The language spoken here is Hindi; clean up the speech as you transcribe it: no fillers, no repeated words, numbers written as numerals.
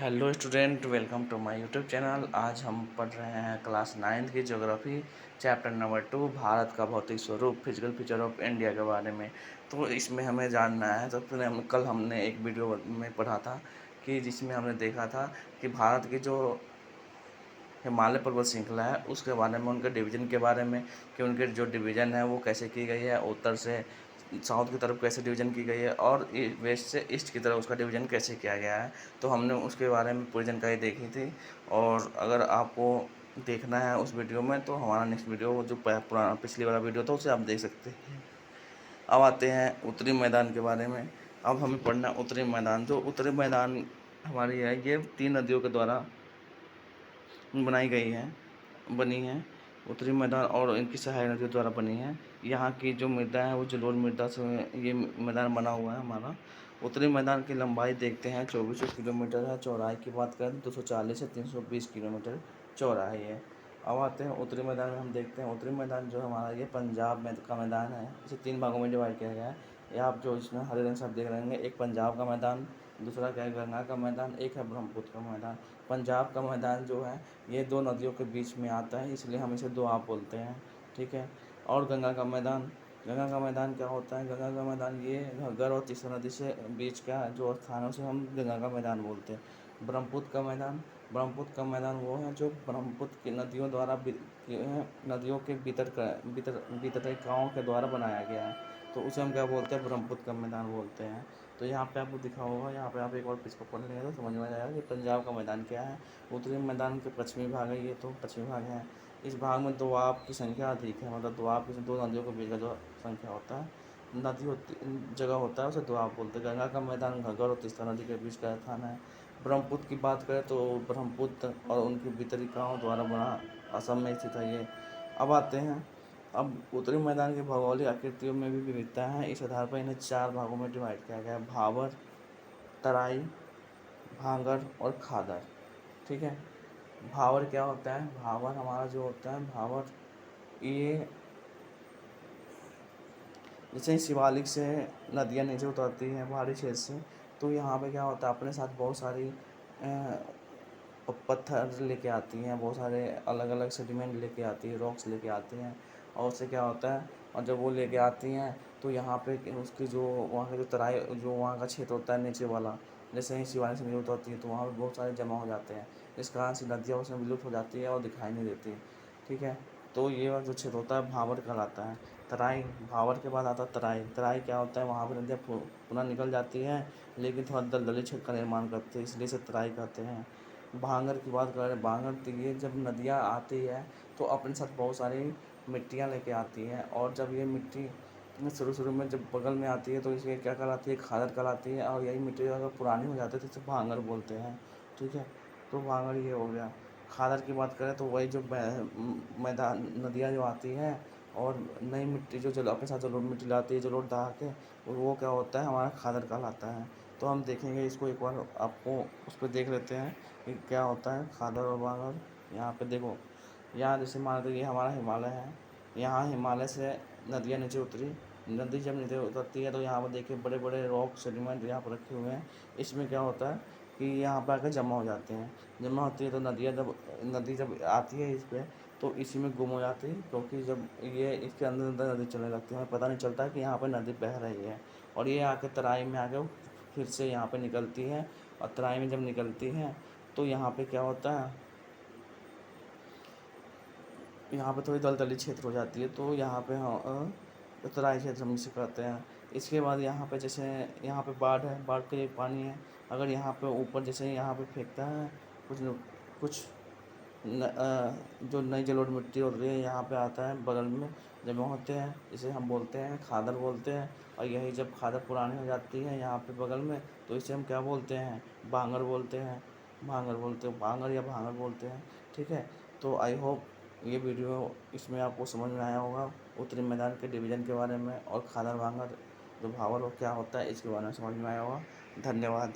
Hello student, welcome to my YouTube channel. आज हम पढ़ रहे हैं क्लास 9 की ज्योग्राफी चैप्टर नंबर 2 भारत का भौतिक स्वरूप फिजिकल फीचर ऑफ इंडिया के बारे में। तो इसमें हमें जानना है। सबसे पहले कल हमने एक वीडियो में पढ़ा था कि जिसमें हमने देखा था कि भारत की जो हिमालय पर्वत श्रृंखला है उसके बारे में, उनके डिवीज़न के बारे में, कि उनके जो डिवीज़न है वो कैसे की गई है, उत्तर से साउथ की तरफ कैसे डिवीज़न की गई है और वेस्ट से ईस्ट की तरफ उसका डिवीज़न कैसे किया गया है। तो हमने उसके बारे में पूरी जानकारी देखी थी। और अगर आपको देखना है उस वीडियो में तो हमारा नेक्स्ट वीडियो जो पुराना पिछली वाला वीडियो था उसे आप देख सकते हैं। अब आते हैं उत्तरी मैदान के बारे में। अब हमें पढ़ना उत्तरी मैदान। जो उत्तरी मैदान हमारी है ये 3 नदियों के द्वारा बनी है। उत्तरी मैदान और इनकी सहायक नदियों द्वारा बनी है। यहाँ की जो मृदा है वो जलोढ़ मृदा से ये मैदान बना हुआ है हमारा। उत्तरी मैदान की लंबाई देखते हैं 2400 किलोमीटर है। चौड़ाई की बात करें तो 240 से 320 किलोमीटर चौड़ाई है। अब आते हैं उत्तरी मैदान में। हम देखते हैं उत्तरी मैदान जो हमारा ये पंजाब में का मैदान है। इसे 3 भागों में डिवाइड किया गया है। ये आप जो इसमें हरे रंग से आप देख रहे होंगे, एक पंजाब का मैदान, दूसरा क्या है गंगा का मैदान, एक है ब्रह्मपुत्र का मैदान। पंजाब का मैदान जो है ये 2 नदियों के बीच में आता है, इसलिए हम इसे दोआब बोलते हैं, ठीक है। और गंगा का मैदान क्या होता है? गंगा का मैदान ये घग्गर और तीस्ता नदी से बीच का जो स्थान है उसे हम गंगा का मैदान बोलते हैं। ब्रह्मपुत्र का मैदान वो है जो ब्रह्मपुत्र की नदियों के वितरकाओं के द्वारा बनाया गया है, तो उसे हम क्या बोलते हैं? ब्रह्मपुत्र का मैदान बोलते हैं। तो यहाँ पे आपको दिखा होगा, यहाँ पे आप एक और इसको पढ़ लेंगे तो समझ में आ जाएगा कि पंजाब का मैदान क्या है। उत्तरी मैदान के पश्चिमी भाग है, ये तो पश्चिमी भाग है। इस भाग में दोआब की संख्या अधिक है, मतलब दोआब की 2 नदियों के बीच का जो संख्या होता है, जगह होता है उसे दोआब बोलते हैं। गंगा का मैदान घग्गर और तीस्ता नदी के बीच का स्थान है। ब्रह्मपुत्र की बात करें तो ब्रह्मपुत्र और उनकी वितरिकाओं द्वारा बना असम में स्थित है ये। अब आते हैं, अब उत्तरी मैदान की भौगोलिक आकृतियों में भी विविधता है। इस आधार पर इन्हें 4 भागों में डिवाइड किया गया है: भाबर, तराई, भांगर और खादर, ठीक है। भावर क्या होता है? भावर हमारा जो होता है, भावर ये जैसे ही शिवालिक से नदियाँ नीचे उतरती हैं पहाड़ी क्षेत्र से, तो यहाँ पे क्या होता है, अपने साथ बहुत सारी पत्थर लेके आती हैं, बहुत सारे अलग अलग सेडिमेंट लेके आती है, रॉक्स लेके आती हैं। और उससे क्या होता है, और जब वो लेके आती हैं तो यहाँ पे उसकी जो वहाँ का जो तराई, जो वहाँ का क्षेत्र होता है नीचे वाला, जैसे ही शिवालिक से नीचे उतरती है तो वहाँ पे बहुत सारे जमा हो जाते हैं। इस कारण से नदियाँ उसमें विलुप्त हो जाती है और दिखाई नहीं देती, ठीक है। तो ये वाला जो क्षेत्र होता है भावर कहलाता है। तराई, भावर के बाद आता है तराई। तराई क्या होता है? वहाँ पर नदियाँ पुनः निकल जाती हैं लेकिन थोड़ा दलदली क्षेत्र का निर्माण करते हैं, इसलिए इसे तराई कहते हैं। भांगर की बात करें, भांगर तो ये जब नदियाँ आती है तो अपने साथ बहुत सारी मिट्टियाँ लेके आती हैं, और जब ये मिट्टी शुरू शुरू में जब बगल में आती है तो इसे क्या कहलाती है? खादर कहलाती है। और यही मिट्टी अगर पुरानी हो जाती है तो इसे भांगर बोलते हैं, ठीक है। तो भांगर ये हो गया। खादर की बात करें तो वही जो मैदान नदियाँ जो आती हैं और नई मिट्टी जो जल अपने साथ जलोढ़ मिट्टी लाती है, जलोढ़ दहा के, वो क्या होता है? हमारा खादर कहलाता है। तो हम देखेंगे इसको एक बार, आपको उस पर देख लेते हैं कि क्या होता है खादर और भांगर। यहाँ पे देखो, यहाँ जैसे मान लो ये हमारा हिमालय है, यहाँ हिमालय से नदियाँ नीचे उतरी। नदी जब नीचे उतरती है तो यहाँ पर देखिए बड़े बड़े रॉक सेडिमेंट यहाँ पर रखे हुए हैं। इसमें क्या होता है कि यहाँ पर आकर जमा हो जाते हैं। जमा होती है तो नदी जब आती है इस पर तो इसी में गुम हो जाती है, क्योंकि जब ये इसके अंदर अंदर नदी चलने लगती है, हमें पता नहीं चलता कि यहाँ पर नदी बह रही है। और ये आके तराई में आके फिर से यहाँ पे निकलती है। और तराई में जब निकलती हैं तो यहाँ पे क्या होता है, यहाँ पे थोड़ी दलदली क्षेत्र हो जाती है, तो यहाँ पे तराई क्षेत्र हम इसे कहते हैं। इसके बाद यहाँ पे जैसे यहाँ पे बाढ़ है, बाढ़ के लिए पानी है। अगर यहाँ पे ऊपर जैसे यहाँ पे फेंकता है कुछ जो नई जलोढ़ मिट्टी होती है यहाँ पे आता है, बगल में जमा होते हैं, इसे हम बोलते हैं खादर बोलते हैं। और यही जब खादर पुरानी हो जाती है यहाँ पे बगल में तो इसे हम क्या बोलते हैं? भांगर बोलते हैं। भांगर या भांगर बोलते हैं, ठीक है। तो आई होप ये वीडियो इसमें आपको समझ में आया होगा, उत्तरी मैदान के डिवीज़न के बारे में और खादर भांगर जो भावर वो क्या होता है इसके बारे में समझ में आया होगा। धन्यवाद।